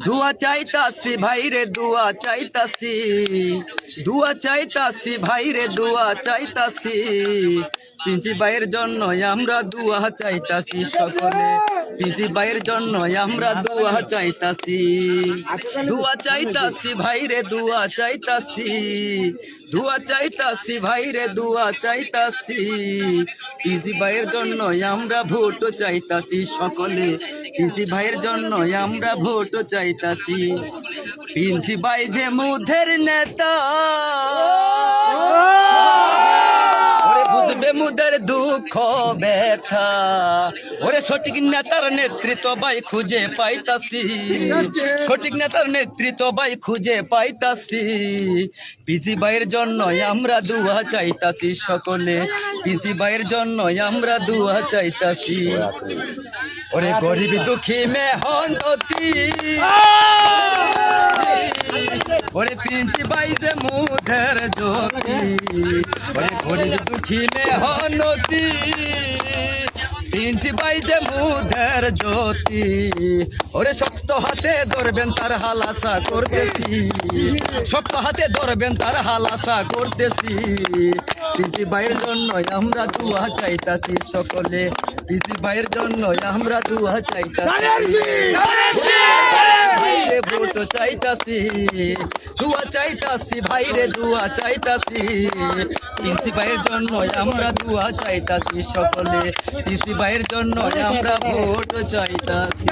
दुआ चाहतासी भाई रे दुआ चाहतासी, दुआ चाहतासी भाई रे दुआ चाहतासी, পিঞ্চি ভাইয়ের জন্য আমরা দুয়া চাইতাছি সকলে, পিঞ্চি ভাইয়ের জন্য আমরা দুয়া চাইতাছি, দুয়া চাইতাছি ভাই রে দুয়া চাইতাছি, দুয়া চাইতাছি ভাই রে দুয়া চাইতাছি, পিঞ্চি ভাইয়ের জন্য আমরা ভোট চাইতাছি সকলে, পিঞ্চি ভাইয়ের জন্য আমরা ভোট চাইতাছি। পিঞ্চি ভাই যে মুধের নেতা, বুঝবে মুদের দুঃখ ব্যথা, ওরে সঠিক নেতার নেতৃত্ব ভাই খুঁজে পাইতাছি, সঠিক নেতার নেতৃত্ব ভাই খুঁজে পাইতাছি, পিসি ভাইয়ের জন্য আমরা দুয়া চাইতাছি সকলে, পিসি ভাইয়ের জন্য আমরা দুয়া চাইতাছি। ওরে গরিব দুঃখী মেহনতি, ওরে পিঞ্চি ভাই যে মুধের জ্যোতি, ওরে গরিব দুঃখী মেহনতি, পিঞ্চি ভাই যে মুধের জ্যোতি, ওরে শক্ত হাতে ধরবেন তার হাল আশা করতেছি, শক্ত হাতে ধরবেন তার হাল আশা করতেছি, পিঞ্চি ভাইয়ের জন্য আমরা দুয়া চাইতাছি সকলে, পিঞ্চি ভাইয়ের জন্য আমরা দুয়া চাইতাছি, ভোট চাইতাছি, দুয়া চাইতাছি ভাই রে দুয়া চাইতাছি, পিঞ্চি ভাইয়ের জন্য আমরা দুয়া চাইতাছি সকলে, পিঞ্চি ভাইয়ের জন্য আমরা ভোট চাইতাছি।